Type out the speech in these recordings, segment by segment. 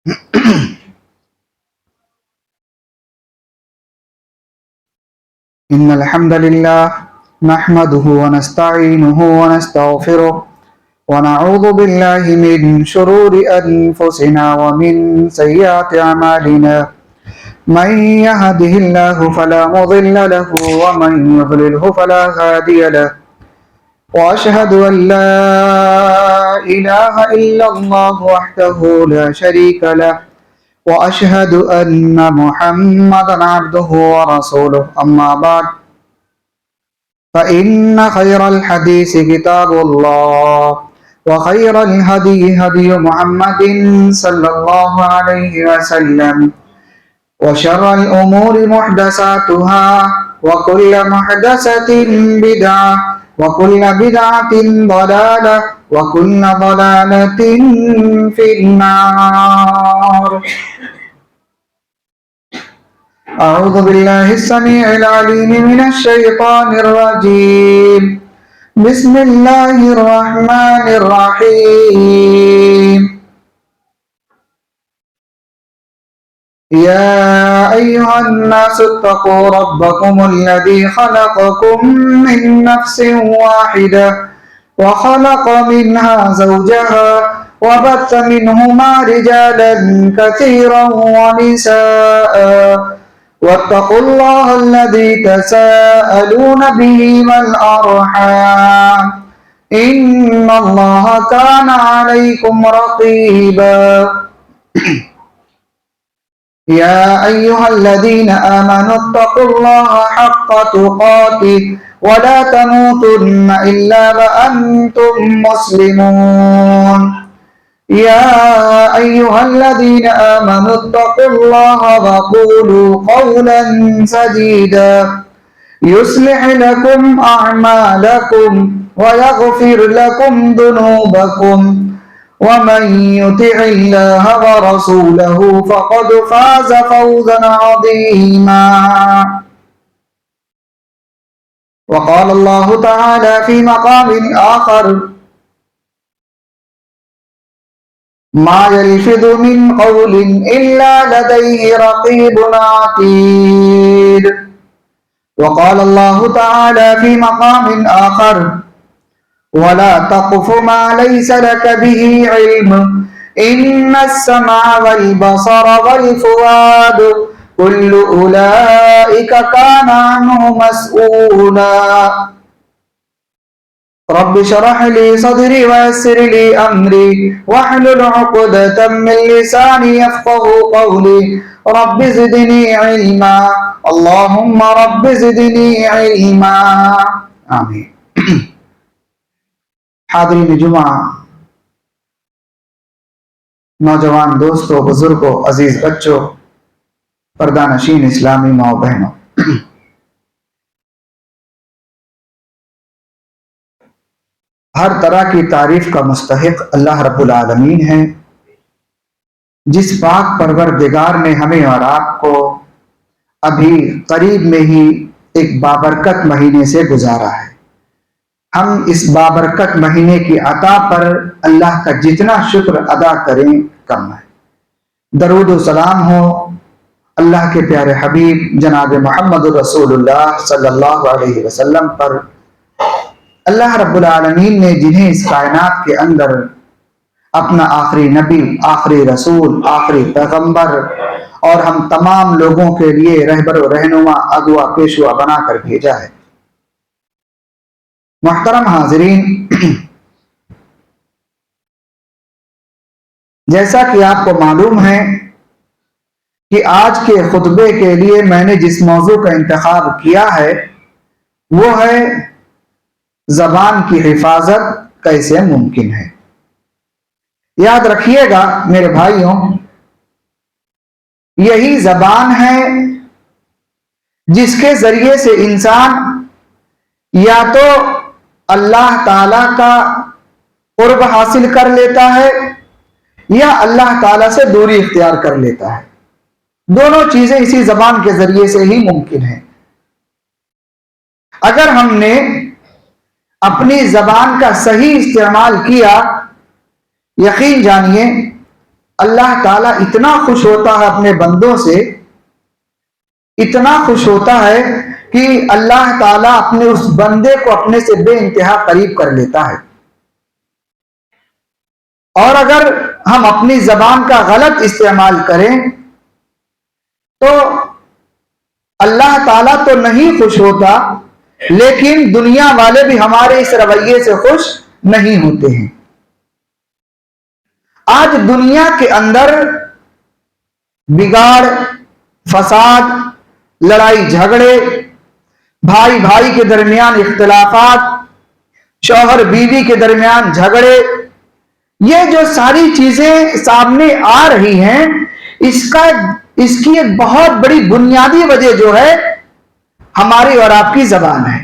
إن الحمد لله نحمده ونستعينه ونستغفره ونعوذ بالله من شرور أنفسنا ومن سيئات أعمالنا من يهده الله فلا مضل له ومن يضلله فلا هادي له وأشهد أن لا إله إلا الله وحده لا شريك له وأشهد أن محمدا عبده ورسوله أما بعد فإن خير الحديث كتاب الله وخير الهدي هدي محمد صلى الله عليه وسلم وشر الأمور محدثاتها وكل محدثة بدعة وكل بدعة ضلالة وكل ضلالة في النار. أعوذ بالله السميع العليم من الشيطان الرجيم. بسم الله الرحمن الرحيم. يا أيها الناس اتقوا ربكم الذي خلقكم من نفس واحدة وخلق منها زوجها وبث منهما رجالا كثيرا ونساء واتقوا الله الذي تساءلون به والأرحام إن الله كان عليكم رقيبا. يا أيها الذين آمنوا اتقوا الله حق تقاته ولا تموتن إلا وأنتم مسلمون. يا أيها الذين آمنوا اتقوا الله وقولوا قولا سديدا يصلح لكم أعمالكم ويغفر لكم ذنوبكم ومن يطع الله ورسوله فقد فاز فوزا عظيما. وقال الله تعالى في مقام آخر: ما يلفظ من قول إلا لديه رقيب عتيد. وقال الله تعالى في مقام آخر: ولا تقف ما ليس لك به علم إن السمع والبصر والفؤاد كل أولئك كان عنه مسؤولا. رب اشرح لي صدري ويسر لي أمري واحلل عقدة من لساني يفقه قولي رب زدني علما اللهم رب زدنی علما آمین. حاضرین جمعہ، نوجوان دوستوں، بزرگوں، عزیز بچوں، پردہ نشین اسلامی ماں و بہنوں، ہر طرح کی تعریف کا مستحق اللہ رب العالمین ہے، جس پاک پروردگار نے ہمیں اور آپ کو ابھی قریب میں ہی ایک بابرکت مہینے سے گزارا ہے. ہم اس بابرکت مہینے کی عطا پر اللہ کا جتنا شکر ادا کریں کم ہے. درود و سلام ہو اللہ کے پیارے حبیب جناب محمد رسول اللہ صلی اللہ علیہ وسلم پر. اللہ رب العالمین نے جنہیں اس کائنات کے اندر اپنا آخری نبی، آخری رسول، آخری پیغمبر اور ہم تمام لوگوں کے لیے رہبر و رہنما، اغوا پیشوا بنا کر بھیجا ہے. محترم حاضرین، جیسا کہ آپ کو معلوم ہے کہ آج کے خطبے کے لیے میں نے جس موضوع کا انتخاب کیا ہے وہ ہے زبان کی حفاظت کیسے ممکن ہے. یاد رکھیے گا میرے بھائیوں، یہی زبان ہے جس کے ذریعے سے انسان یا تو اللہ تعالی کا قرب حاصل کر لیتا ہے یا اللہ تعالی سے دوری اختیار کر لیتا ہے. دونوں چیزیں اسی زبان کے ذریعے سے ہی ممکن ہیں. اگر ہم نے اپنی زبان کا صحیح استعمال کیا، یقین جانیے اللہ تعالیٰ اتنا خوش ہوتا ہے اپنے بندوں سے، اتنا خوش ہوتا ہے کہ اللہ تعالیٰ اپنے اس بندے کو اپنے سے بے انتہا قریب کر لیتا ہے۔ اور اگر ہم اپنی زبان کا غلط استعمال کریں تو اللہ تعالیٰ تو نہیں خوش ہوتا، لیکن دنیا والے بھی ہمارے اس رویے سے خوش نہیں ہوتے ہیں۔ آج دنیا کے اندر بگاڑ، فساد، لڑائی جھگڑے، بھائی بھائی کے درمیان اختلافات، شوہر بیوی کے درمیان جھگڑے، یہ جو ساری چیزیں سامنے آ رہی ہیں، اس کی ایک بہت بڑی بنیادی وجہ جو ہے ہماری اور آپ کی زبان ہے۔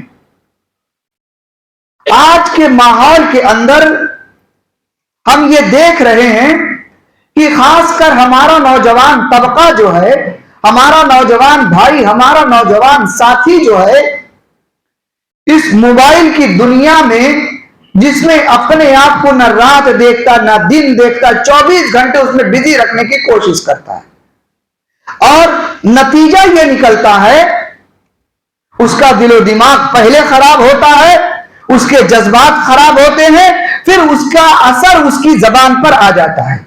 آج کے ماحول کے اندر ہم یہ دیکھ رہے ہیں کہ خاص کر ہمارا نوجوان طبقہ جو ہے، ہمارا نوجوان بھائی، ہمارا نوجوان ساتھی جو ہے، اس موبائل کی دنیا میں جس میں اپنے آپ کو نہ رات دیکھتا نہ دن دیکھتا، 24 گھنٹے اس میں بزی رکھنے کی کوشش کرتا ہے، اور نتیجہ یہ نکلتا ہے اس کا دل و دماغ پہلے خراب ہوتا ہے، اس کے جذبات خراب ہوتے ہیں، پھر اس کا اثر اس کی زبان پر آ جاتا ہے۔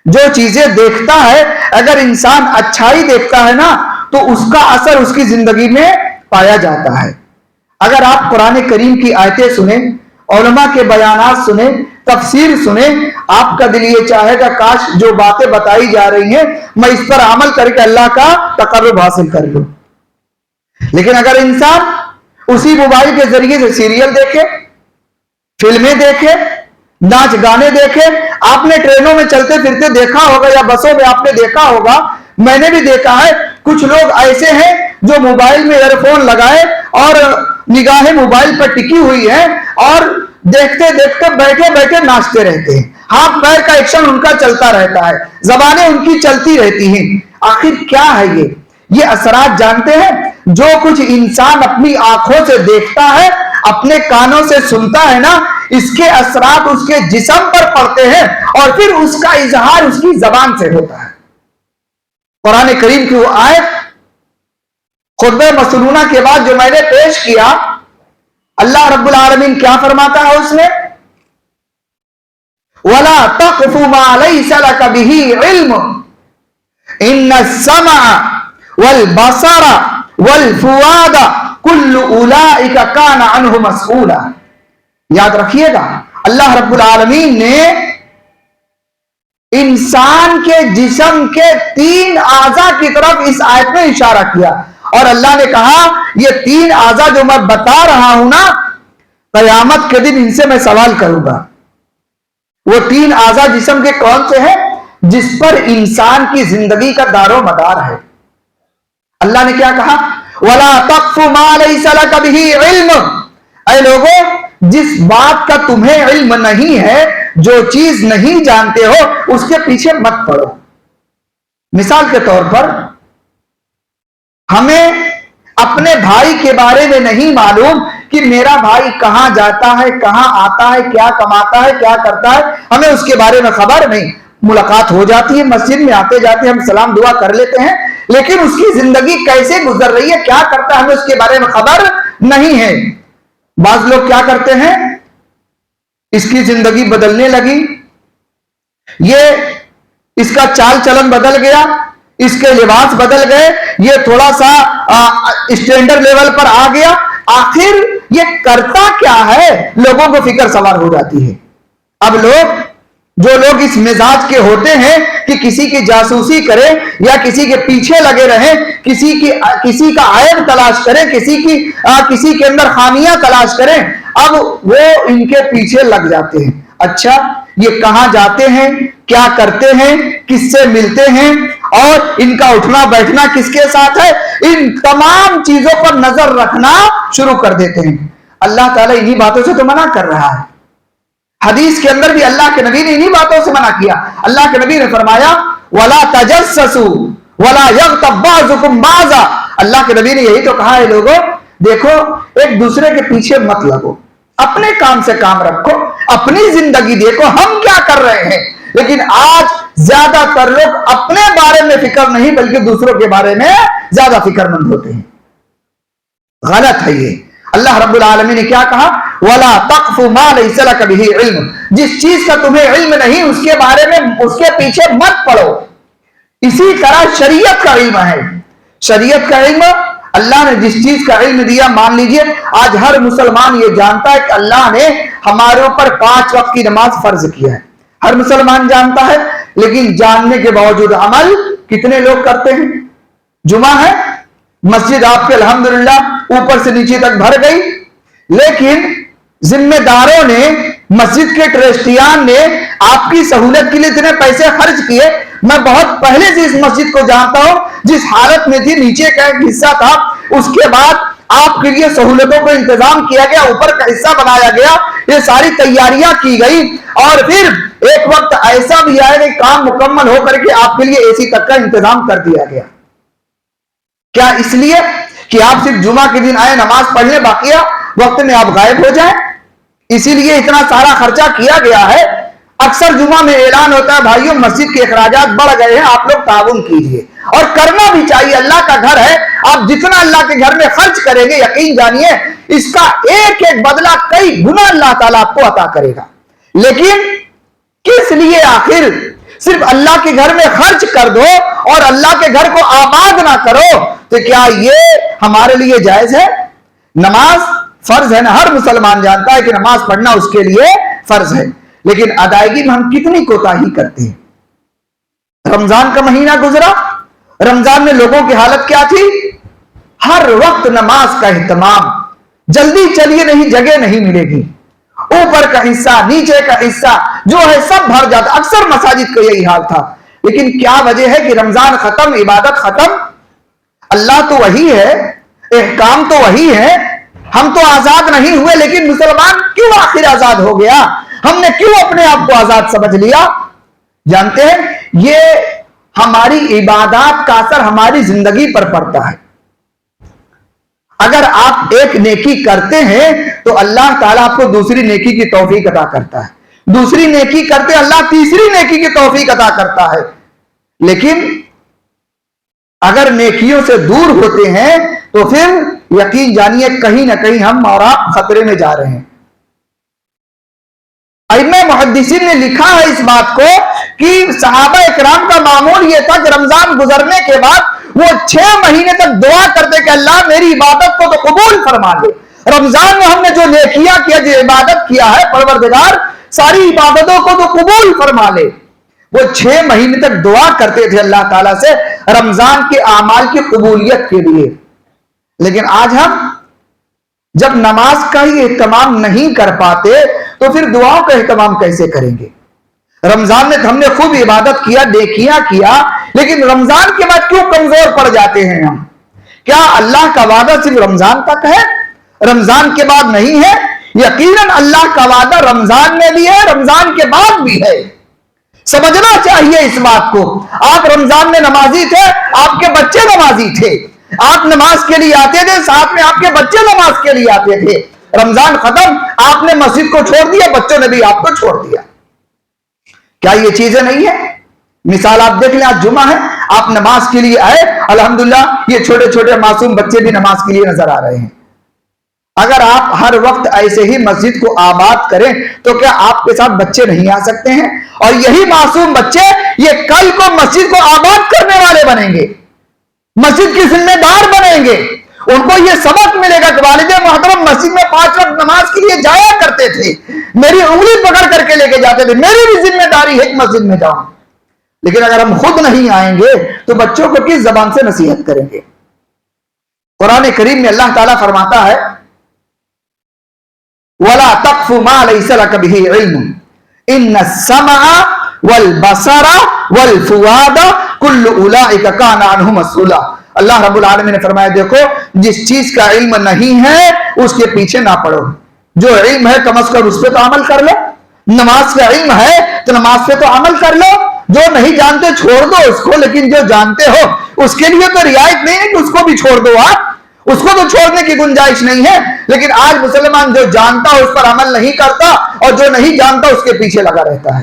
جو چیزیں دیکھتا ہے، اگر انسان اچھائی دیکھتا ہے نا تو اس کا اثر اس کی زندگی میں پایا جاتا ہے۔ اگر آپ قرآن کریم کی آیتیں سنیں، علماء کے بیانات سنیں، تفسیر سنیں، آپ کا دل یہ چاہے گا کاش جو باتیں بتائی جا رہی ہیں میں اس پر عمل کر کے اللہ کا تقرب حاصل کر لوں۔ لیکن اگر انسان اسی موبائل کے ذریعے سے سیریل دیکھے، فلمیں دیکھے، ناچ گانے دیکھے، آپ نے ٹرینوں میں چلتے پھرتے دیکھا ہوگا یا بسوں میں آپ نے دیکھا ہوگا، میں نے بھی دیکھا ہے، کچھ لوگ ایسے ہیں جو موبائل میں ایئر فون لگائے اور نگاہیں موبائل پر ٹکی ہوئی ہے اور دیکھتے دیکھتے بیٹھے بیٹھے ناچتے رہتے ہیں، ہاتھ پیر کا ایکشن ان کا چلتا رہتا ہے، زبانیں ان کی چلتی رہتی ہیں۔ آخر کیا ہے یہ اثرات جانتے ہیں؟ جو کچھ انسان اپنی آنکھوں سے دیکھتا ہے، اپنے کانوں سے سنتا ہے نا، اس کے اثرات اس کے جسم پر پڑتے ہیں اور پھر اس کا اظہار اس کی زبان سے ہوتا ہے۔ قرآن کریم کی وہ آیت خطبہ مسنونہ کے بعد جو میں نے پیش کیا، اللہ رب العالمین کیا فرماتا ہے اس میں؟ وَلَا تَقْفُ مَا لَيْسَ لَكَ بِهِ عِلْمٌ إِنَّ السَّمْعَ وَالْبَصَرَ وَالْفُؤَادَ كُلُّ أُولَئِكَ كَانَ عَنْهُ مَسْئُولًا۔ یاد رکھیے گا، اللہ رب العالمین نے انسان کے جسم کے 3 اعضاء کی طرف اس آیت میں اشارہ کیا، اور اللہ نے کہا یہ 3 اعضاء جو میں بتا رہا ہوں نا، قیامت کے دن ان سے میں سوال کروں گا۔ وہ 3 اعضاء جسم کے کون سے ہیں؟ جس پر انسان کی زندگی کا دار و مدار ہے۔ اللہ نے کیا کہا؟ وَلَا تَقْفُ مَا لَيْسَ لَكَ بِهِ عِلْمٌ۔ اے لوگوں، جس بات کا تمہیں علم نہیں ہے، جو چیز نہیں جانتے ہو، اس کے پیچھے مت پڑو۔ مثال کے طور پر ہمیں اپنے بھائی کے بارے میں نہیں معلوم کہ میرا بھائی کہاں جاتا ہے، کہاں آتا ہے، کیا کماتا ہے، کیا کرتا ہے، ہمیں اس کے بارے میں خبر نہیں۔ ملاقات ہو جاتی ہے، مسجد میں آتے جاتے ہم سلام دعا کر لیتے ہیں، لیکن اس کی زندگی کیسے گزر رہی ہے، کیا کرتا ہے، ہمیں اس کے بارے میں خبر نہیں ہے۔ بعض لوگ کیا کرتے ہیں، اس کی زندگی بدلنے لگی، یہ اس کا چال چلن بدل گیا، اس کے لباس بدل گئے، یہ تھوڑا سا اسٹینڈرڈ لیول پر آ گیا، آخر یہ کرتا کیا ہے، لوگوں کو فکر سوار ہو جاتی ہے۔ اب جو لوگ اس مزاج کے ہوتے ہیں کہ کسی کی جاسوسی کریں یا کسی کے پیچھے لگے رہیں، کسی کا عیب تلاش کریں، کسی کے اندر خامیاں تلاش کریں، اب وہ ان کے پیچھے لگ جاتے ہیں۔ اچھا، یہ کہاں جاتے ہیں، کیا کرتے ہیں، کس سے ملتے ہیں، اور ان کا اٹھنا بیٹھنا کس کے ساتھ ہے، ان تمام چیزوں پر نظر رکھنا شروع کر دیتے ہیں۔ اللہ تعالیٰ انہی باتوں سے تو منع کر رہا ہے۔ حدیث کے اندر بھی اللہ کے نبی نے انہی باتوں سے منع کیا۔ اللہ کے نبی نے فرمایا وَلَا تَجَسَّسُوا وَلَا يَغْتَبْ بَعْضُكُمْ بَعْضًا۔ اللہ کے نبی نے یہی تو کہا ہے، لوگوں دیکھو ایک دوسرے کے پیچھے مت لگو، اپنے کام سے کام رکھو، اپنی زندگی دیکھو، ہم کیا کر رہے ہیں، لیکن آج زیادہ تر لوگ اپنے بارے میں فکر نہیں بلکہ دوسروں کے بارے میں زیادہ فکر مند ہوتے ہیں. غلط ہے یہ. اللہ رب العالمین نے کیا کہا؟ وَلَا تَقْفُ مَا لَيْسَ لَكَ بِهِ عِلْمٌ. جس چیز کا تمہیں علم نہیں اس کے بارے میں اس کے پیچھے مت پڑو. اسی طرح شریعت کا علم ہے. شریعت کا علم اللہ نے جس چیز کا علم دیا, مان لیجئے آج ہر مسلمان یہ جانتا ہے کہ اللہ نے ہمارے اوپر 5 وقت کی نماز فرض کیا ہے. ہر مسلمان جانتا ہے, لیکن جاننے کے باوجود عمل کتنے لوگ کرتے ہیں؟ جمعہ ہے, مسجد آپ کے الحمدللہ اوپر سے نیچے تک بھر گئی, لیکن ذمہ داروں نے, مسجد کے ٹرسٹیان نے آپ کی سہولت کے لیے اتنے پیسے خرچ کیے. میں بہت پہلے سے اس مسجد کو جانتا ہوں, جس حالت میں تھی نیچے کا ایک حصہ تھا, اس کے بعد آپ کے لیے سہولتوں کو انتظام کیا گیا, اوپر کا حصہ بنایا گیا, یہ ساری تیاریاں کی گئی, اور پھر ایک وقت ایسا بھی آئے کہ کام مکمل ہو کر کے آپ کے لیے اے سی تک کا انتظام کر دیا گیا. کیا اس لیے کہ آپ صرف جمعہ کے دن آئے, نماز پڑھنے, باقیہ وقت میں آپ غائب ہو جائیں؟ اسی لیے اتنا سارا خرچہ کیا گیا ہے. اکثر جمعہ میں اعلان ہوتا ہے بھائیوں مسجد کے اخراجات بڑھ گئے ہیں, آپ لوگ تعاون کیجئے, اور کرنا بھی چاہیے. اللہ کا گھر ہے, آپ جتنا اللہ کے گھر میں خرچ کریں گے یقین جانیے اس کا ایک ایک بدلہ کئی گنا اللہ تعالیٰ آپ کو عطا کرے گا. لیکن کس لیے آخر صرف اللہ کے گھر میں خرچ کر دو اور اللہ کے گھر کو آباد نہ کرو؟ تو کیا یہ ہمارے لیے جائز ہے؟ نماز فرض ہے نا, ہر مسلمان جانتا ہے کہ نماز پڑھنا اس کے لیے فرض ہے, لیکن ادائیگی میں ہم کتنی کوتاہی کرتے ہیں. رمضان کا مہینہ گزرا, رمضان میں لوگوں کی حالت کیا تھی؟ ہر وقت نماز کا اہتمام, جلدی چلیے نہیں جگہ نہیں ملے گی, اوپر کا حصہ نیچے کا حصہ جو ہے سب بھر جاتا. اکثر مساجد کا یہی حال تھا. لیکن کیا وجہ ہے کہ رمضان ختم, عبادت ختم, اللہ تو وہی ہے, احکام تو وہی ہے, ہم تو آزاد نہیں ہوئے, لیکن مسلمان کیوں آخر آزاد ہو گیا؟ ہم نے کیوں اپنے آپ کو آزاد سمجھ لیا؟ جانتے ہیں یہ ہماری عبادات کا اثر ہماری زندگی پر پڑتا ہے. اگر آپ ایک نیکی کرتے ہیں تو اللہ تعالیٰ آپ کو دوسری نیکی کی توفیق عطا کرتا ہے, دوسری نیکی کرتے اللہ تیسری نیکی کی توفیق عطا کرتا ہے. لیکن اگر نیکیوں سے دور ہوتے ہیں تو پھر یقین جانیے کہیں نہ کہیں ہم اور آپ خطرے میں جا رہے ہیں. ائمہ محدثین نے لکھا ہے اس بات کو کہ صحابہ اکرام کا معمول یہ تھا کہ رمضان گزرنے کے بعد وہ 6 مہینے تک دعا کرتے کہ اللہ میری عبادت کو تو قبول فرما لے. رمضان میں ہم نے جو نیکیاں کیا, جو عبادت کیا ہے, پروردگار ساری عبادتوں کو تو قبول فرما لے. وہ 6 مہینے تک دعا کرتے تھے اللہ تعالیٰ سے رمضان کے اعمال کی قبولیت کے لیے. لیکن آج ہم جب نماز کا ہی اہتمام نہیں کر پاتے تو پھر دعاؤں کا اہتمام کیسے کریں گے؟ رمضان میں ہم نے خوب عبادت کیا, نیکیاں کیا, لیکن رمضان کے بعد کیوں کمزور پڑ جاتے ہیں ہم؟ کیا اللہ کا وعدہ صرف رمضان تک ہے, رمضان کے بعد نہیں ہے؟ یقیناً اللہ کا وعدہ رمضان میں بھی ہے, رمضان کے بعد بھی ہے. سمجھنا چاہیے اس بات کو. آپ رمضان میں نمازی تھے, آپ کے بچے نمازی تھے, آپ نماز کے لیے آتے تھے, ساتھ میں آپ کے بچے نماز کے لیے آتے تھے. رمضان ختم, آپ نے مسجد کو چھوڑ دیا, بچوں نے بھی آپ کو چھوڑ دیا. کیا یہ چیزیں نہیں ہیں؟ مثال آپ دیکھ لیں, آج جمعہ ہے, آپ نماز کے لیے آئے, الحمدللہ یہ چھوٹے چھوٹے معصوم بچے بھی نماز کے لیے نظر آ رہے ہیں. اگر آپ ہر وقت ایسے ہی مسجد کو آباد کریں تو کیا آپ کے ساتھ بچے نہیں آ سکتے ہیں؟ اور یہی معصوم بچے یہ کل کو مسجد کو آباد کرنے والے بنیں گے, مسجد کی ذمہ دار بنیں گے. ان کو یہ سبق ملے گا کہ والد محترم مسجد میں 5 وقت نماز کے لیے جایا کرتے تھے, میری انگلی پکڑ کر کے لے کے جاتے تھے, میری بھی ذمہ داری ہے کہ مسجد میں جاؤں. لیکن اگر ہم خود نہیں آئیں گے تو بچوں کو کس زبان سے نصیحت کریں گے؟ قرآن کریم میں اللہ تعالیٰ فرماتا ہے وَلَا تَقْفُ مَا لَيْسَ لَكَ بِهِ عِلْمٌ إِنَّ السَّمْعَ وَالْبَصَرَ وَالْفُؤَادَ كُلُّ أُولَئِكَ كَانَ عَنْهُ مَسْئُولًا. اللہ رب العالمین نے فرمایا دیکھو جس چیز کا علم نہیں ہے اس کے پیچھے نہ پڑو, جو علم ہے کم از کم اس پہ تو عمل کر لو. نماز کا علم ہے تو نماز پہ تو عمل کر لو, جو نہیں جانتے چھوڑ دو اس کو, لیکن جو جانتے ہو اس کے لیے تو رعایت نہیں ہے کہ اس کو بھی چھوڑ دو. آپ اس کو تو چھوڑنے کی گنجائش نہیں ہے. لیکن آج مسلمان جو جانتا اس پر عمل نہیں کرتا اور جو نہیں جانتا اس کے پیچھے لگا رہتا ہے.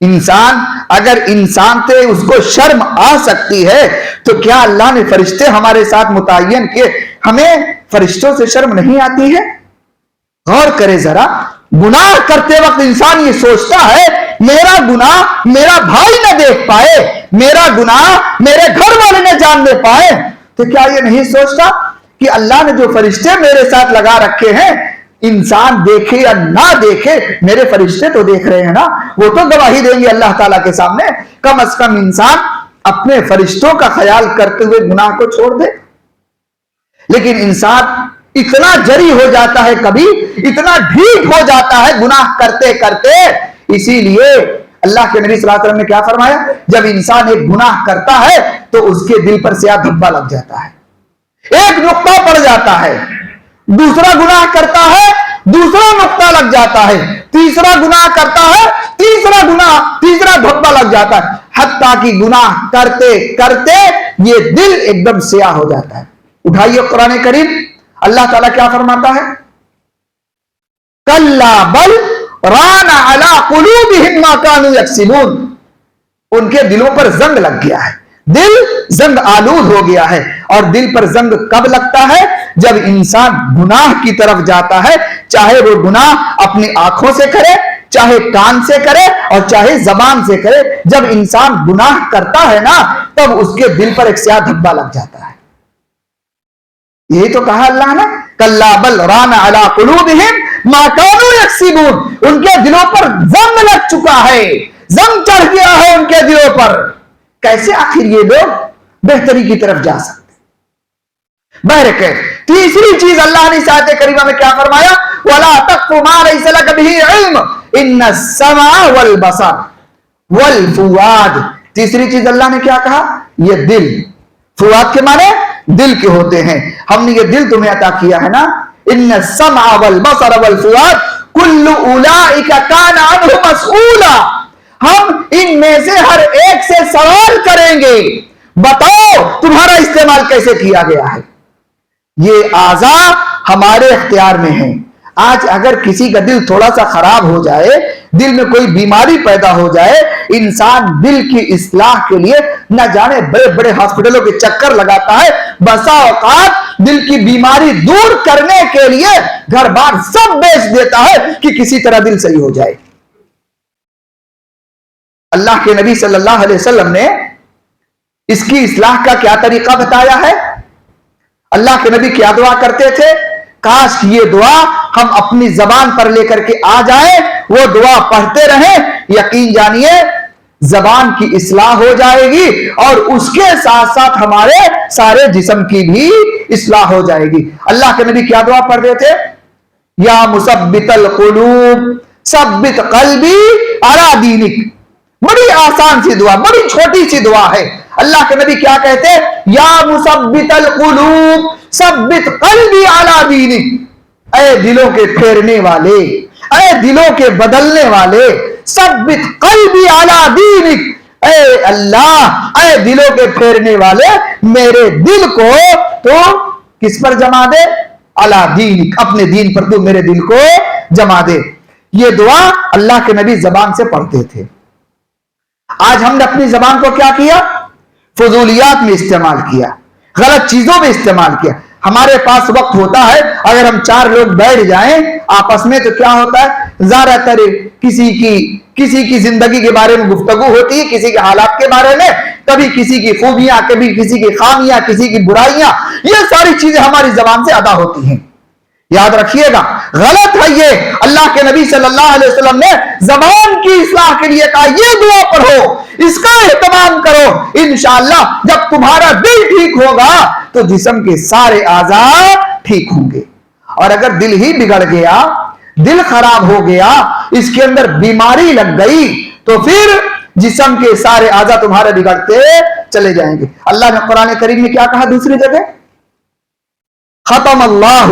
انسان اگر انسان سے اس کو شرم آ سکتی ہے تو کیا اللہ نے فرشتے ہمارے ساتھ متعین کیے ہمیں فرشتوں سے شرم نہیں آتی ہے؟ غور کرے ذرا، گناہ کرتے وقت انسان یہ سوچتا ہے میرا گناہ میرا بھائی نہ دیکھ پائے، میرا گناہ میرے گھر والے نہ جاننے پائے، تو کیا یہ نہیں سوچتا کہ اللہ نے جو فرشتے میرے ساتھ لگا رکھے ہیں، انسان دیکھے یا نہ دیکھے میرے فرشتے تو دیکھ رہے ہیں نا، وہ تو گواہی دیں گے اللہ تعالیٰ کے سامنے، کم از کم انسان اپنے فرشتوں کا خیال کرتے ہوئے گناہ کو چھوڑ دے۔ لیکن انسان اتنا جری ہو جاتا ہے، کبھی اتنا ڈھیٹ ہو جاتا ہے گناہ کرتے کرتے، اسی لیے اللہ کے نبی صلی اللہ علیہ وسلم نے کیا فرمایا، جب انسان ایک گناہ کرتا ہے تو اس کے دل پر سیاہ دھبا لگ جاتا ہے، ایک نقطہ پڑ جاتا ہے، دوسرا گناہ کرتا ہے دوسرا نقطہ لگ جاتا ہے، تیسرا گناہ کرتا ہے تیسرا دھبا لگ جاتا ہے، حتیٰ کہ گناہ کرتے کرتے یہ دل ایک دم سیاہ ہو جاتا ہے۔ اٹھائیے قرآن کریم، اللہ تعالیٰ کیا فرماتا ہے، کلا بل ران علی قلوبہم ما کانوا یکسبون، ان کے دلوں پر زنگ لگ گیا ہے، دل زنگ آلود ہو گیا ہے۔ اور دل پر زنگ کب لگتا ہے؟ جب انسان گناہ کی طرف جاتا ہے، چاہے وہ گناہ اپنی آنکھوں سے کرے، چاہے کان سے کرے اور چاہے زبان سے کرے، جب انسان گناہ کرتا ہے نا تب اس کے دل پر ایک سیاہ دھبا لگ جاتا ہے۔ یہی تو کہا اللہ نے، کلا بل ران علی قلوبہم ما کانوا یکسبون، ان کے دلوں پر زنگ لگ چکا ہے، زنگ چڑھ گیا ہے ان کے دلوں پر۔ کیسے آخر یہ لوگ بہتری کی طرف جا سکتے؟ بہرکیف تیسری چیز اللہ نے اس آیت کریمہ میں کیا فرمایا، وَلَا تَقْفُ مَا لَيْسَ لَكَ بِهِ عِلْمٌ إِنَّ السَّمْعَ وَالْبَصَرَ وَالْفُؤَادَ۔ تیسری چیز اللہ نے کیا کہا، یہ دل، فؤاد کے معنی دل کے ہوتے ہیں، ہم نے یہ دل تمہیں عطا کیا ہے نا، إِنَّ السَّمْعَ وَالْبَصَرَ وَالْفُؤَادَ كُلُّ أُولَئِكَ كَانَ عَنْهُ مَسْئُولًا، ہم ان میں سے ہر ایک سے سوال کریں گے، بتاؤ تمہارا استعمال کیسے کیا گیا ہے۔ یہ اعضاء ہمارے اختیار میں ہیں۔ آج اگر کسی کا دل تھوڑا سا خراب ہو جائے، دل میں کوئی بیماری پیدا ہو جائے، انسان دل کی اصلاح کے لیے نہ جانے بڑے بڑے ہاسپٹلوں کے چکر لگاتا ہے، بسا اوقات دل کی بیماری دور کرنے کے لیے گھر بار سب بیچ دیتا ہے کہ کسی طرح دل صحیح ہو جائے۔ اللہ کے نبی صلی اللہ علیہ وسلم نے اس کی اصلاح کا کیا طریقہ بتایا ہے؟ اللہ کے نبی کیا دعا کرتے تھے؟ کاش یہ دعا ہم اپنی زبان پر لے کر کے آ جائیں، وہ دعا پڑھتے رہیں، یقین جانیے زبان کی اصلاح ہو جائے گی اور اس کے ساتھ ساتھ ہمارے سارے جسم کی بھی اصلاح ہو جائے گی۔ اللہ کے نبی کیا دعا پڑھتے تھے؟ یا مثبت القلوب ثبت قلبی علی دینک۔ بڑی آسان سی دعا، بڑی چھوٹی سی دعا ہے۔ اللہ کے نبی کیا کہتے ہیں؟ یا مثبت القلوب ثبت قلبی علی دینک، اے دلوں کے پھیرنے والے، اے دلوں کے بدلنے والے، ثبت قلبی علی دینک، اے اللہ، اے دلوں کے پھیرنے والے، میرے دل کو تو کس پر جما دے؟ علی دینک، اپنے دین پر تو میرے دل کو جما دے۔ یہ دعا اللہ کے نبی زبان سے پڑھتے تھے۔ آج ہم نے اپنی زبان کو کیا کیا؟ فضولیات میں استعمال کیا، غلط چیزوں میں استعمال کیا۔ ہمارے پاس وقت ہوتا ہے، اگر ہم چار لوگ بیٹھ جائیں آپس میں تو کیا ہوتا ہے، زیادہ تر کسی کی زندگی کے بارے میں گفتگو ہوتی ہے، کسی کے حالات کے بارے میں، کبھی کسی کی خوبیاں، کبھی کسی کی خامیاں، کسی کی برائیاں، یہ ساری چیزیں ہماری زبان سے ادا ہوتی ہیں۔ یاد رکھیے گا، غلط ہے یہ۔ اللہ کے نبی صلی اللہ علیہ وسلم نے زبان کی اصلاح کے لیے کہا یہ دعا پڑھو، اس کا اہتمام کرو، انشاءاللہ جب تمہارا دل ٹھیک ہوگا تو جسم کے سارے اعضاء ٹھیک ہوں گے۔ اور اگر دل ہی بگڑ گیا، دل خراب ہو گیا، اس کے اندر بیماری لگ گئی تو پھر جسم کے سارے اعضاء تمہارے بگڑتے چلے جائیں گے۔ اللہ نے قرآن کریم میں کیا کہا دوسری جگہ؟ ختم اللہ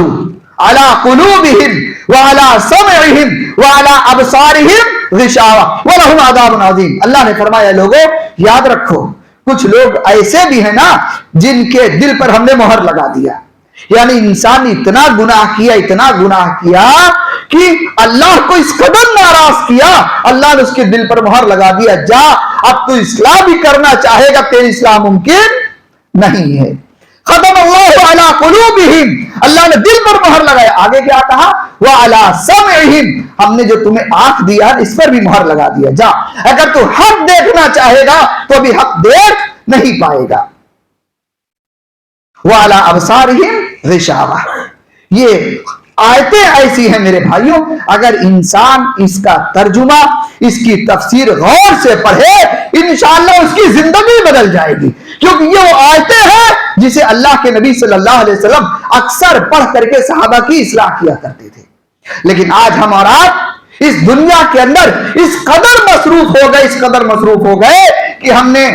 علی قلوبہم وعلی سمعہم وعلی ابصارہم غشاوہ ولہم عذاب عظیم۔ اللہ نے فرمایا لوگوں یاد رکھو، کچھ لوگ ایسے بھی ہیں نا جن کے دل پر ہم نے مہر لگا دیا، یعنی انسان اتنا گناہ کیا کہ اللہ کو اس قدر ناراض کیا، اللہ نے اس کے دل پر مہر لگا دیا، جا اب تو اصلاح بھی کرنا چاہے گا، تیری اصلاح ممکن نہیں ہے۔ ختم اللہ علی قلوبہم، اللہ نے دل پر مہر لگایا۔ آگے کیا کہا؟ وعلی سمعہم، ہم نے جو تمہیں آنکھ دیا اس پر بھی مہر لگا دیا، جا اگر تو حق دیکھنا چاہے گا تو بھی حق دیکھ نہیں پائے گا۔ وعلی ابصارہم غشاوہ، یہ آیتیں ایسی ہیں میرے بھائیوں، اگر انسان اس کا ترجمہ، اس کی تفسیر غور سے پڑھے، انشاءاللہ اس کی زندگی بدل جائے گی، کیونکہ یہ وہ آیتیں ہیں جسے اللہ کے نبی صلی اللہ علیہ وسلم اکثر پڑھ کر کے صحابہ کی اصلاح کیا کرتے تھے۔ لیکن آج ہم اور آپ اس دنیا کے اندر اس قدر مصروف ہو گئے کہ ہم نے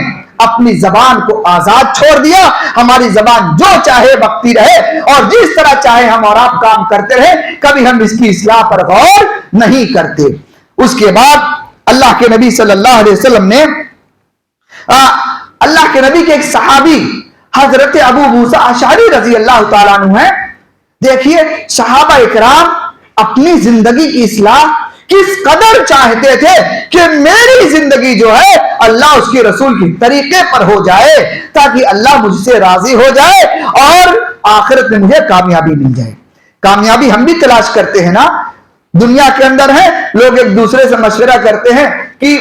اپنی زبان کو آزاد چھوڑ دیا، ہماری زبان جو چاہے بکتی رہے اور جس طرح چاہے ہم اور آپ کام کرتے رہے، کبھی ہم اس کی اصلاح پر غور نہیں کرتے۔ اس کے بعد اللہ کے نبی صلی اللہ علیہ وسلم نے اللہ کے نبی کے ایک صحابی حضرت ابو موسیٰ اشعری رضی اللہ تعالیٰ عنہ ہیں، دیکھیے صحابہ اکرام اپنی زندگی کی اصلاح کس قدر چاہتے تھے کہ میری زندگی جو ہے اللہ اس کے رسول کی طریقے پر ہو جائے تاکہ اللہ مجھ سے راضی ہو جائے اور آخرت میں مجھے کامیابی مل جائے۔ کامیابی ہم بھی تلاش کرتے ہیں نا، دنیا کے اندر ہے، لوگ ایک دوسرے سے مشورہ کرتے ہیں کہ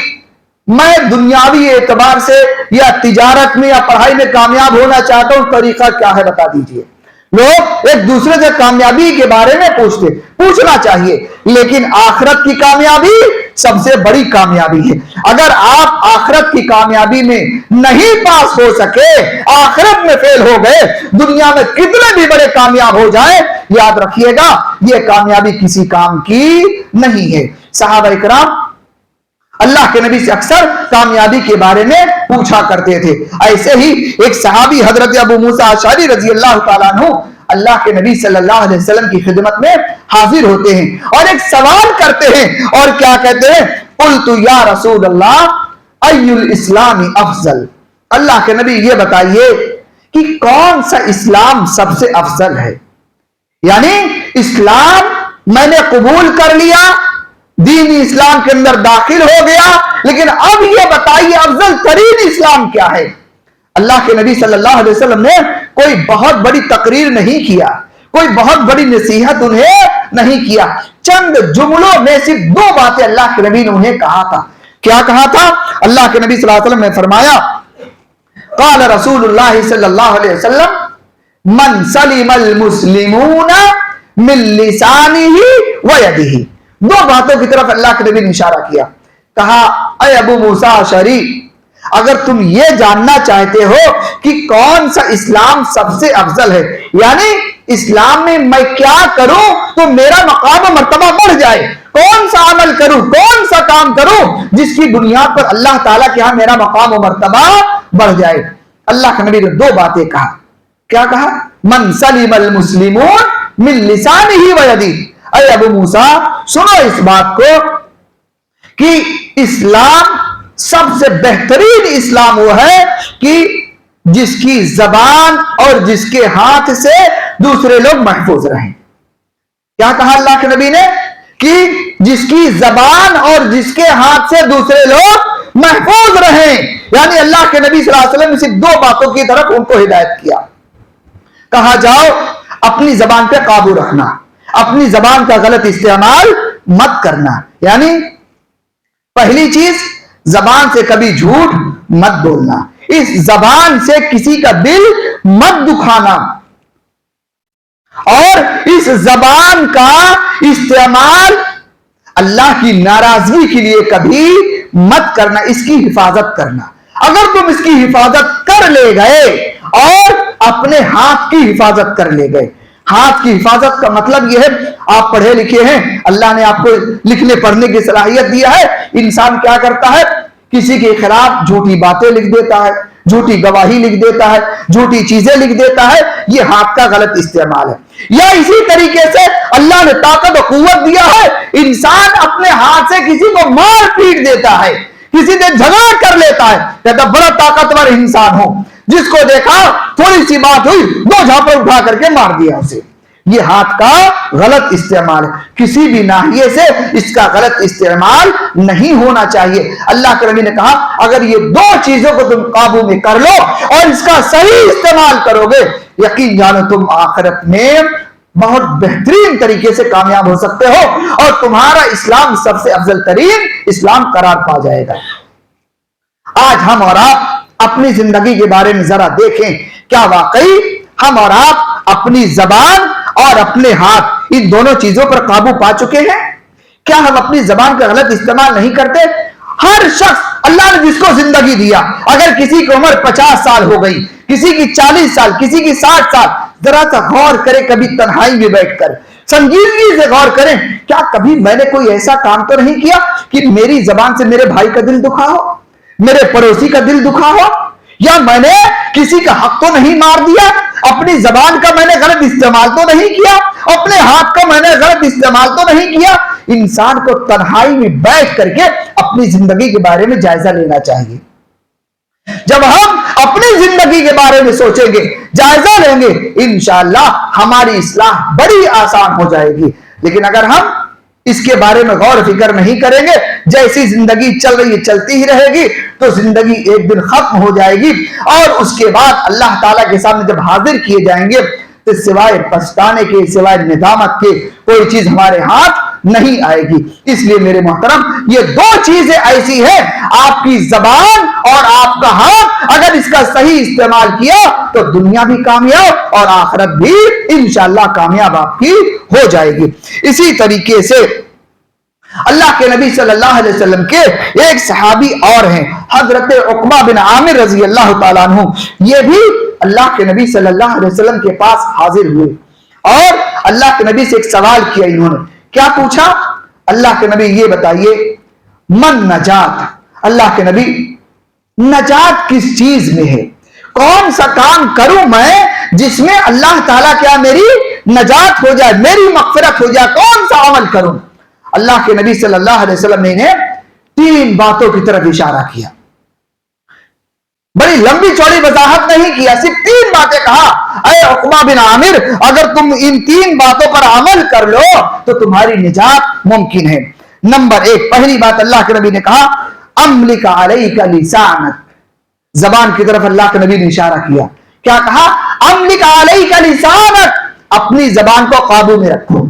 میں دنیاوی اعتبار سے یا تجارت میں یا پڑھائی میں کامیاب ہونا چاہتا ہوں، طریقہ کیا ہے بتا دیجئے۔ لوگ ایک دوسرے سے کامیابی کے بارے میں پوچھنا چاہیے، لیکن آخرت کی کامیابی سب سے بڑی کامیابی ہے۔ اگر آپ آخرت کی کامیابی میں نہیں پاس ہو سکے، آخرت میں فیل ہو گئے، دنیا میں کتنے بھی بڑے کامیاب ہو جائیں، یاد رکھیے گا یہ کامیابی کسی کام کی نہیں ہے۔ صحابہ اکرام اللہ کے نبی سے اکثر کامیابی کے بارے میں پوچھا کرتے تھے۔ ایسے ہی ایک صحابی حضرت ابو موسیٰ اشعری رضی اللہ تعالیٰ عنہ اللہ کے نبی صلی اللہ علیہ وسلم کی خدمت میں حاضر ہوتے ہیں اور ایک سوال کرتے ہیں، اور کیا کہتے ہیں؟ قلت یا رسول اللہ ای الاسلام افضل، اللہ کے نبی یہ بتائیے کہ کون سا اسلام سب سے افضل ہے؟ یعنی اسلام میں نے قبول کر لیا، دین اسلام کے اندر داخل ہو گیا، لیکن اب یہ بتائیے افضل ترین اسلام کیا ہے؟ اللہ کے نبی صلی اللہ علیہ وسلم نے کوئی بہت بڑی تقریر نہیں کیا، کوئی بہت بڑی نصیحت انہیں نہیں کیا، چند جملوں میں صرف دو باتیں اللہ کے نبی نے انہیں کہا تھا۔ کیا کہا تھا؟ اللہ کے نبی صلی اللہ علیہ وسلم نے فرمایا، قال رسول اللہ صلی اللہ علیہ وسلم من سلم المسلمون من لسانه ويده، دو باتوں کی طرف اللہ کے نبی نے اشارہ کیا، کہا اے ابو موسیٰ اشعری، اگر تم یہ جاننا چاہتے ہو کہ کون سا اسلام سب سے افضل ہے، یعنی اسلام میں کیا کروں تو میرا مقام و مرتبہ بڑھ جائے، کون سا عمل کروں، کون سا کام کروں جس کی بنیاد پر اللہ تعالیٰ کے ہاں میرا مقام و مرتبہ بڑھ جائے، اللہ کے نبی نے دو باتیں کہا۔ کیا کہا؟ من سلم المسلمون من لسانه ويده، اے ابو موسیٰ سنو اس بات کو کہ اسلام سب سے بہترین اسلام وہ ہے کہ جس کی زبان اور جس کے ہاتھ سے دوسرے لوگ محفوظ رہیں۔ کیا کہا اللہ کے نبی نے؟ کہ جس کی زبان اور جس کے ہاتھ سے دوسرے لوگ محفوظ رہیں، یعنی اللہ کے نبی صلی اللہ علیہ وسلم نے صرف دو باتوں کی طرف ان کو ہدایت کیا، کہا جاؤ اپنی زبان پہ قابو رکھنا، اپنی زبان کا غلط استعمال مت کرنا، یعنی پہلی چیز زبان سے کبھی جھوٹ مت بولنا، اس زبان سے کسی کا دل مت دکھانا، اور اس زبان کا استعمال اللہ کی ناراضگی کے لیے کبھی مت کرنا، اس کی حفاظت کرنا۔ اگر تم اس کی حفاظت کر لے گئے اور اپنے ہاتھ کی حفاظت کر لے گئے، ہاتھ کی حفاظت کا مطلب یہ ہے آپ پڑھے لکھے ہیں، اللہ نے آپ کو لکھنے پڑھنے کی صلاحیت دیا ہے، انسان کیا کرتا ہے؟ کسی کے خلاف جھوٹی باتیں لکھ دیتا ہے، جھوٹی گواہی لکھ دیتا ہے، جھوٹی چیزیں لکھ دیتا ہے، یہ ہاتھ کا غلط استعمال ہے۔ یا اسی طریقے سے اللہ نے طاقت و قوت دیا ہے، انسان اپنے ہاتھ سے کسی کو مار پیٹ دیتا ہے، کسی سے جھگڑا کر لیتا ہے، کہتا بڑا طاقتور انسان ہو، جس کو دیکھا تھوڑی سی بات ہوئی دو جھاپڑ اٹھا کر کے مار دیا اسے۔ یہ ہاتھ کا غلط استعمال ہے، کسی بھی ناحیے سے اس کا غلط استعمال نہیں ہونا چاہیے۔ اللہ کے نبی نے کہا اگر یہ دو چیزوں کو تم قابو میں کر لو اور اس کا صحیح استعمال کرو گے، یقین جانو تم آخرت میں بہت بہترین طریقے سے کامیاب ہو سکتے ہو اور تمہارا اسلام سب سے افضل ترین اسلام قرار پا جائے گا۔ آج ہم اور آپ اپنی زندگی کے بارے میں ذرا دیکھیں، کیا واقعی ہم اور آپ اپنی زبان اور اپنے ہاتھ ان دونوں چیزوں پر قابو پا چکے ہیں؟ کیا ہم اپنی زبان کا غلط استعمال نہیں کرتے؟ ہر شخص اللہ نے جس کو زندگی دیا، اگر کسی کی عمر 50 سال ہو گئی، کسی کی 40 سال، کسی کی 60 سال، ذرا سا غور کرے، کبھی تنہائی میں بیٹھ کر سنجیدگی سے غور کریں، کیا کبھی میں نے کوئی ایسا کام تو نہیں کیا کہ میری زبان سے میرے بھائی کا دل دکھا ہو، میرے پڑوسی کا دل دکھا ہو، یا میں نے کسی کا حق تو نہیں مار دیا، اپنی زبان کا میں نے غلط استعمال تو نہیں کیا، اپنے ہاتھ کا میں نے غلط استعمال تو نہیں کیا؟ انسان کو تنہائی میں بیٹھ کر کے اپنی زندگی کے بارے میں جائزہ لینا چاہیے۔ جب ہم اپنی زندگی کے بارے میں سوچیں گے، جائزہ لیں گے، انشاءاللہ ہماری اصلاح بڑی آسان ہو جائے گی۔ لیکن اگر ہم اس کے بارے میں غور و فکر نہیں کریں گے، جیسی زندگی چل رہی ہے چلتی ہی رہے گی، تو زندگی ایک دن ختم ہو جائے گی اور اس کے بعد اللہ تعالیٰ کے سامنے جب حاضر کیے جائیں گے تو سوائے پچھتانے کے، سوائے ندامت کے کوئی چیز ہمارے ہاتھ نہیں آئے گی۔ اس لیے میرے محترم، یہ دو چیزیں ایسی ہیں، آپ کی زبان اور آپ کا ہاتھ، اگر اس کا صحیح استعمال کیا تو دنیا بھی کامیاب اور آخرت بھی انشاءاللہ کامیاب آپ کی ہو جائے گی۔ اسی طریقے سے اللہ کے نبی صلی اللہ علیہ وسلم کے ایک صحابی اور ہیں، حضرت عقبہ بن عامر رضی اللہ تعالیٰ عنہ، یہ بھی اللہ کے نبی صلی اللہ علیہ وسلم کے پاس حاضر ہوئے اور اللہ کے نبی سے ایک سوال کیا۔ انہوں نے کیا پوچھا؟ اللہ کے نبی یہ بتائیے، من نجات، اللہ کے نبی نجات کس چیز میں ہے؟ کون سا کام کروں میں جس میں اللہ تعالیٰ کیا میری نجات ہو جائے، میری مغفرت ہو جائے؟ کون سا عمل کروں؟ اللہ کے نبی صلی اللہ علیہ وسلم نے انہیں 3 باتوں کی طرف اشارہ کیا، بڑی لمبی چوڑی وضاحت نہیں کیا، صرف 3 باتیں کہا، اے عقبہ بن عامر اگر تم ان 3 باتوں پر عمل کر لو تو تمہاری نجات ممکن ہے۔ نمبر 1، پہلی بات اللہ کے نبی نے کہا، املک علیک لسانک، زبان کی طرف اللہ کے نبی نے اشارہ کیا۔ کیا کہا؟ املک علیک لسانک، اپنی زبان کو قابو میں رکھو،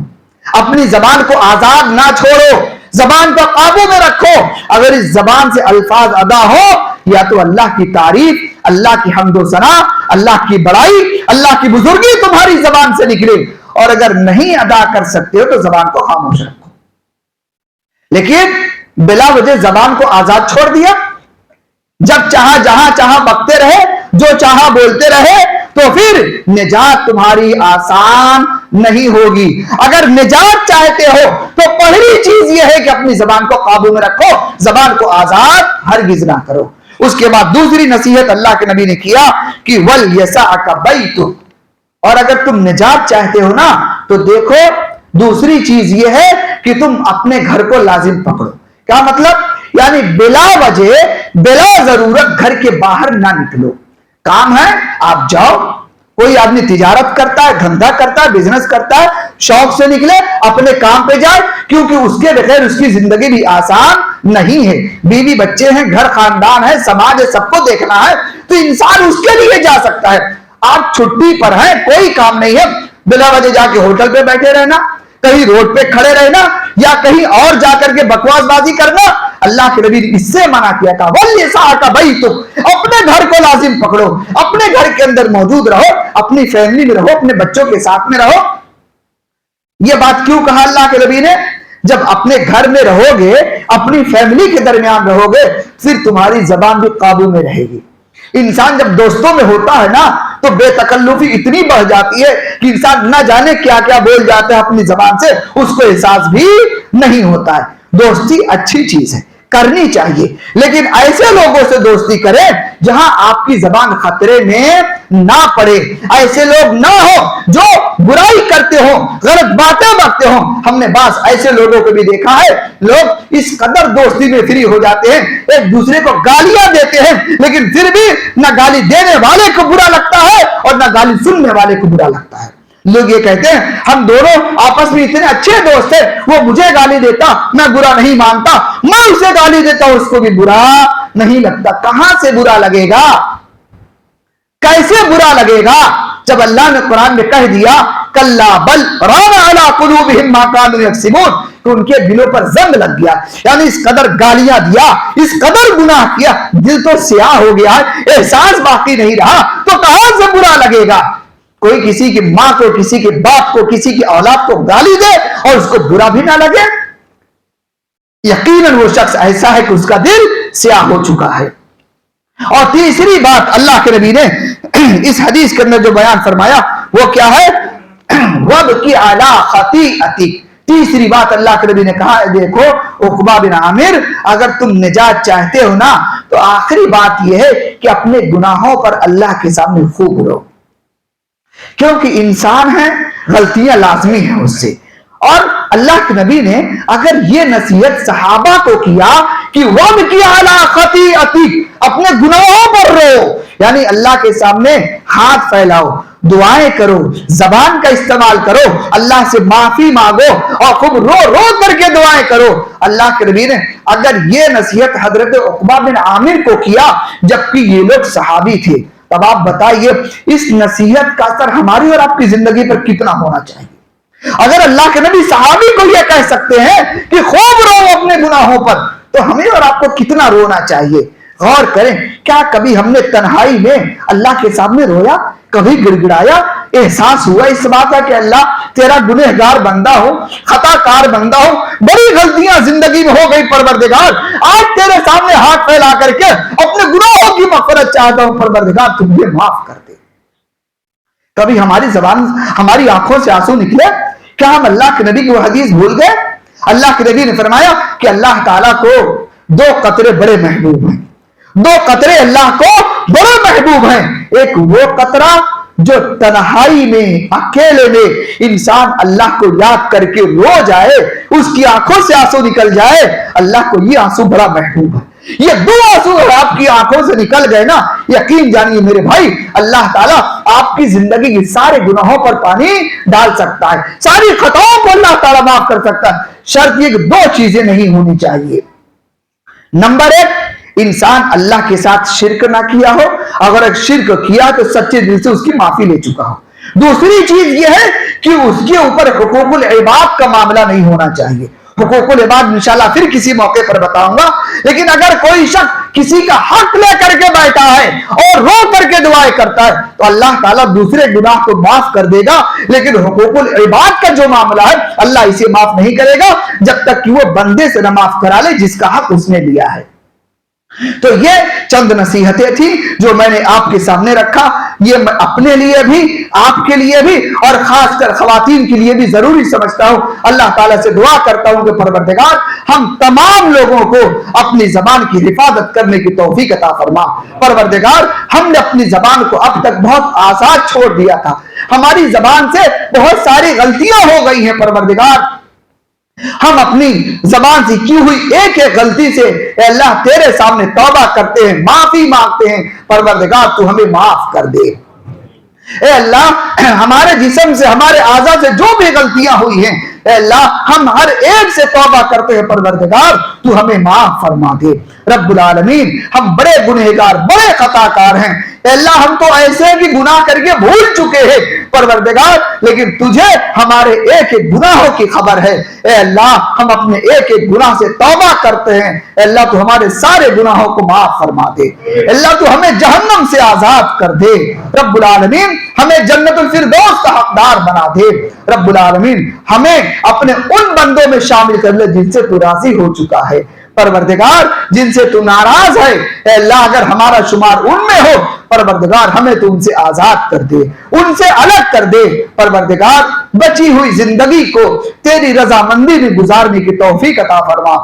اپنی زبان کو آزاد نہ چھوڑو، زبان کو قابو میں رکھو۔ اگر اس زبان سے الفاظ ادا ہو، یا تو اللہ کی تعریف، اللہ کی حمد و ثنا، اللہ کی بڑائی، اللہ کی بزرگی تمہاری زبان سے نکلے، اور اگر نہیں ادا کر سکتے ہو تو زبان کو خاموش رکھو۔ لیکن بلا وجہ زبان کو آزاد چھوڑ دیا، جب چاہا جہاں چاہا بکتے رہے، جو چاہا بولتے رہے، تو پھر نجات تمہاری آسان نہیں ہوگی۔ اگر نجات چاہتے ہو تو پہلی چیز یہ ہے کہ اپنی زبان کو قابو میں رکھو، زبان کو آزاد ہرگز نہ کرو۔ اس کے بعد دوسری نصیحت اللہ کے نبی نے کیا کہ وَلْيَسَعْكَ بَيْتُكَ، اور اگر تم نجات چاہتے ہو نا تو دیکھو دوسری چیز یہ ہے کہ تم اپنے گھر کو لازم پکڑو۔ کیا مطلب؟ یعنی بلا وجہ، بلا ضرورت گھر کے باہر نہ نکلو۔ کام ہے آپ جاؤ، کوئی آدمی تجارت کرتا ہے، دھندا کرتا ہے، بزنس کرتا ہے، شوق سے نکلے، اپنے کام پہ جائے، کیونکہ اس کے بغیر اس کی زندگی بھی آسان نہیں ہے۔ بیوی بچے ہیں، گھر خاندان ہے، سماج ہے، سب کو دیکھنا ہے، تو انسان اس کے لیے جا سکتا ہے۔ آپ چھٹی پر ہیں، کوئی کام نہیں ہے، بلا وجہ جا کے ہوٹل پہ بیٹھے رہنا، کہیں روڈ پہ کھڑے رہنا، یا کہیں اور جا کر کے بکواس بازی کرنا، اللہ کے نبی نے اس سے منع کیا تھا۔ وَلْيَسَعْكَ بَيْتُكَ، اپنے گھر کو لازم پکڑو، اپنے گھر کے اندر موجود رہو، اپنی فیملی میں رہو، اپنے بچوں کے ساتھ میں رہو۔ یہ بات کیوں کہا اللہ کے نبی نے؟ جب اپنے گھر میں رہو گے، اپنی فیملی کے درمیان رہو گے، پھر تمہاری زبان بھی قابو میں رہے گی۔ انسان جب دوستوں میں ہوتا ہے نا تو بے تکلفی اتنی بڑھ جاتی ہے کہ انسان نہ جانے کیا کیا بول جاتا ہے اپنی زبان سے، اس کو احساس بھی نہیں ہوتا ہے۔ دوستی اچھی چیز ہے، کرنی چاہیے، لیکن ایسے لوگوں سے دوستی کریں جہاں آپ کی زبان خطرے میں نہ پڑے۔ ایسے لوگ نہ ہو جو برائی کرتے ہو، غلط باتیں بکتے ہو۔ ہم نے بعض ایسے لوگوں کو بھی دیکھا ہے، لوگ اس قدر دوستی میں فری ہو جاتے ہیں، ایک دوسرے کو گالیاں دیتے ہیں، لیکن پھر بھی نہ گالی دینے والے کو برا لگتا ہے اور نہ گالی سننے والے کو برا لگتا ہے۔ لوگ یہ کہتے ہیں ہم دونوں آپس میں اتنے اچھے دوست ہیں، وہ مجھے گالی دیتا میں برا نہیں مانتا، میں اسے گالی دیتا ہوں اس کو بھی برا نہیں لگتا۔ کہاں سے برا لگے گا؟ کیسے برا لگے گا؟ جب اللہ نے قرآن میں کہہ دیا کلا بل ران علی قلوبہم ما کانوا یکسبون، کہ ان کے دلوں پر زنگ لگ گیا، یعنی اس قدر گالیاں دیا، اس قدر گناہ کیا، دل تو سیاہ ہو گیا، احساس باقی نہیں رہا، تو کہاں سے برا لگے گا؟ کوئی کسی کی ماں کو، کسی کے باپ کو، کسی کی اولاد کو گالی دے اور اس کو برا بھی نہ لگے، یقیناً وہ شخص ایسا ہے کہ اس کا دل سیاہ ہو چکا ہے۔ اور تیسری بات اللہ کے نبی نے اس حدیث کے اندر جو بیان فرمایا وہ کیا ہے؟ وَبْكِ عَلَىٰ خَطِيئَتِكَ۔ تیسری بات اللہ کے نبی نے کہا ہے، دیکھو عقبہ بن عامر، اگر تم نجات چاہتے ہو نا تو آخری بات یہ ہے کہ اپنے گناہوں پر اللہ کے سامنے خوب رو، کیونکہ انسان ہے، غلطیاں لازمی ہیں اس سے۔ اور اللہ کے نبی نے اگر یہ نصیحت صحابہ کو کیا کہ وَبْكِ عَلَىٰ خَطِيئَتِكَ، اپنے گناہوں پر رو، یعنی اللہ کے سامنے ہاتھ پھیلاؤ، دعائیں کرو، زبان کا استعمال کرو، اللہ سے معافی مانگو اور خوب رو رو کر کے دعائیں کرو۔ اللہ کے نبی نے اگر یہ نصیحت حضرت عقبہ بن عامر کو کیا جبکہ یہ لوگ صحابی تھے، تب آپ بتائیے اس نصیحت کا اثر ہماری اور آپ کی زندگی پر کتنا ہونا چاہیے؟ اگر اللہ کے نبی صحابی کو یہ کہہ سکتے ہیں کہ خوب رو اپنے گناہوں پر، تو ہمیں اور آپ کو کتنا رونا چاہیے؟ غور کریں، کیا کبھی ہم نے تنہائی میں اللہ کے سامنے رویا، کبھی گڑ گڑایا، احساس ہوا اس بات کا کہ اللہ تیرا گنہگار بندہ ہو، خطا کار بندہ ہو، بڑی غلطیاں زندگی میں ہو گئی پروردگار، آج تیرے سامنے ہاتھ پھیلا کر کے اپنے گناہوں کی مغفرت چاہتا ہوں، پروردگار تم مجھے معاف کر دے۔ کبھی ہماری زبان، ہماری آنکھوں سے آنسو نکلے؟ کیا ہم اللہ کے نبی کی وہ حدیث بھول گئے؟ اللہ کے نبی نے فرمایا کہ اللہ تعالیٰ کو دو قطرے بڑے محبوب ہیں، دو قطرے اللہ کو بڑے محبوب ہیں۔ ایک وہ قطرہ جو تنہائی میں، اکیلے میں انسان اللہ کو یاد کر کے رو جائے، اس کی آنکھوں سے آنسو نکل جائے، اللہ کو یہ آنسو بڑا محبوب ہے۔ یہ دو آنسو اگر آپ کی آنکھوں سے نکل گئے نا، یقین جانیے میرے بھائی، اللہ تعالیٰ آپ کی زندگی کے سارے گناہوں پر پانی ڈال سکتا ہے، ساری خطاؤں کو اللہ تعالیٰ معاف کر سکتا ہے۔ شرط یہ کہ دو چیزیں نہیں ہونی چاہیے۔ نمبر ایک، انسان اللہ کے ساتھ شرک نہ کیا ہو، اگر ایک شرک کیا تو سچے دل سے اس کی معافی لے چکا ہو۔ دوسری چیز یہ ہے کہ اس کے اوپر حقوق العباد کا معاملہ نہیں ہونا چاہیے۔ حقوق العباد انشاءاللہ پھر کسی موقع پر بتاؤں گا، لیکن اگر کوئی شخص کسی کا حق لے کر کے بیٹھا ہے اور رو کر کے دعائیں کرتا ہے تو اللہ تعالیٰ دوسرے گناہ کو معاف کر دے گا، لیکن حقوق العباد کا جو معاملہ ہے اللہ اسے معاف نہیں کرے گا جب تک کہ وہ بندے سے نہ معاف کرا لے جس کا حق اس نے لیا ہے۔ تو یہ چند نصیحتیں تھیں جو میں نے آپ کے سامنے رکھا، یہ میں اپنے لیے بھی، آپ کے لیے بھی، اور خاص کر خواتین کے لیے بھی ضروری سمجھتا ہوں۔ اللہ تعالیٰ سے دعا کرتا ہوں کہ پروردگار ہم تمام لوگوں کو اپنی زبان کی حفاظت کرنے کی توفیق عطا فرما۔ پروردگار ہم نے اپنی زبان کو اب تک بہت آزاد چھوڑ دیا تھا، ہماری زبان سے بہت ساری غلطیاں ہو گئی ہیں۔ پروردگار ہم اپنی زبان سے کی ہوئی ایک ایک غلطی سے اے اللہ تیرے سامنے توبہ کرتے ہیں، معافی مانگتے ہیں، پروردگار تو ہمیں معاف کر دے۔ اے اللہ ہمارے جسم سے، ہمارے اعضاء سے جو بھی غلطیاں ہوئی ہیں اے اللہ ہم ہر ایک سے توبہ کرتے ہیں، پروردگار تو ہمیں معاف فرما دے۔ رب العالمین ہم بڑے گنہگار، بڑے خطا کار ہیں اے اللہ، ہم تو ایسے کہ گناہ کر کے بھول چکے ہیں پروردگار، لیکن تجھے ہمارے ایک ایک گناہوں کی خبر ہے۔ اے اللہ ہم اپنے ایک ایک گناہ سے توبہ کرتے ہیں، اے اللہ تو ہمارے سارے گناہوں کو معاف فرما دے، اے اللہ تو ہمیں جہنم سے آزاد کر دے، رب العالمین ہمیں جنت الفردوس کا حقدار بنا دے، رب العالمین ہمیں اپنے ان بندوں میں شامل کر لے جن سے تو راضی ہو چکا ہے، پروردگار جن سے تو ناراض ہے اے اللہ اگر ہمارا شمار ان میں ہو پروردگار ہمیں تو ان سے آزاد کر دے، ان سے الگ کر دے، پروردگار بچی ہوئی زندگی کو تیری رضامندی میں گزارنے کی توفیق عطا فرما،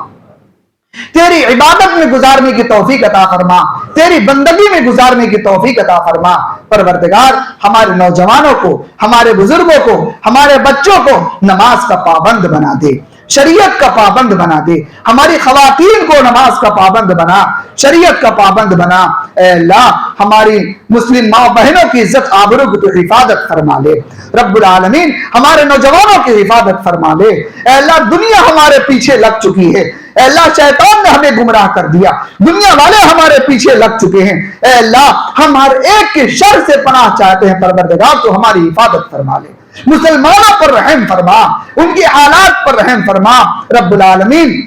تیری عبادت میں گزارنے کی توفیق عطا فرما، تیری بندگی میں گزارنے کی توفیق عطا فرما۔ پروردگار ہمارے نوجوانوں کو، ہمارے بزرگوں کو، ہمارے بچوں کو نماز کا پابند بنا دے، شریعت کا پابند بنا دے، ہماری خواتین کو نماز کا پابند بنا، شریعت کا پابند بنا، اے اللہ ہماری مسلم ماں بہنوں کی عزت آبرو کی تو حفاظت فرما لے رب العالمین، ہمارے نوجوانوں کی حفاظت فرما لے اے اللہ، دنیا ہمارے پیچھے لگ چکی ہے اے اللہ، شیطان نے ہمیں گمراہ کر دیا، دنیا والے ہمارے پیچھے لگ چکے ہیں اے اللہ، ہم ہر ایک کے شر سے پناہ چاہتے ہیں پروردگار، تو ہماری حفاظت فرما لے، مسلمانوں پر رحم فرما، ان کی حالات پر رحم فرما رب العالمین،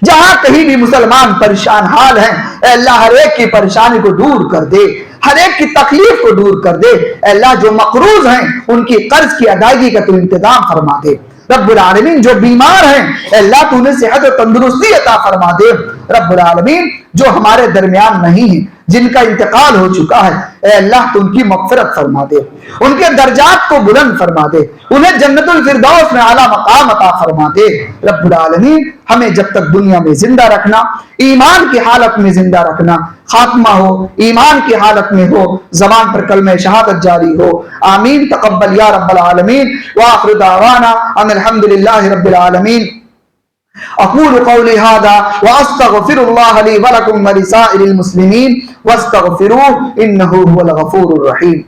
جہاں کہیں بھی مسلمان پریشان حال ہیں اے اللہ ہر ایک کی پریشانی کو دور کر دے، ہر ایک کی تکلیف کو دور کر دے اے اللہ، جو مقروض ہیں ان کی قرض کی ادائیگی کا تو انتظام فرما دے رب العالمین، جو بیمار ہیں اے اللہ تو انہیں صحت و تندرستی عطا فرما دے رب العالمین، جو ہمارے درمیان نہیں ہیں جن کا انتقال ہو چکا ہے اے اللہ تو ان کی مغفرت فرما دے، ان کے درجات کو بلند فرما دے، انہیں جنت الفردوس میں اعلیٰ مقام عطا فرما دے رب العالمین، ہمیں جب تک دنیا میں زندہ رکھنا، ایمان کی حالت میں زندہ رکھنا، خاتمہ ہو ایمان کی حالت میں ہو، زبان پر کلمہ شہادت جاری ہو، آمین تقبل یا رب العالمین، وآخر دعوانا ان الحمدللہ رب العالمین، اقول قولی هذا واستغفر الله لي ولكم ولسائر المسلمين واستغفروه انه هو الغفور الرحیم۔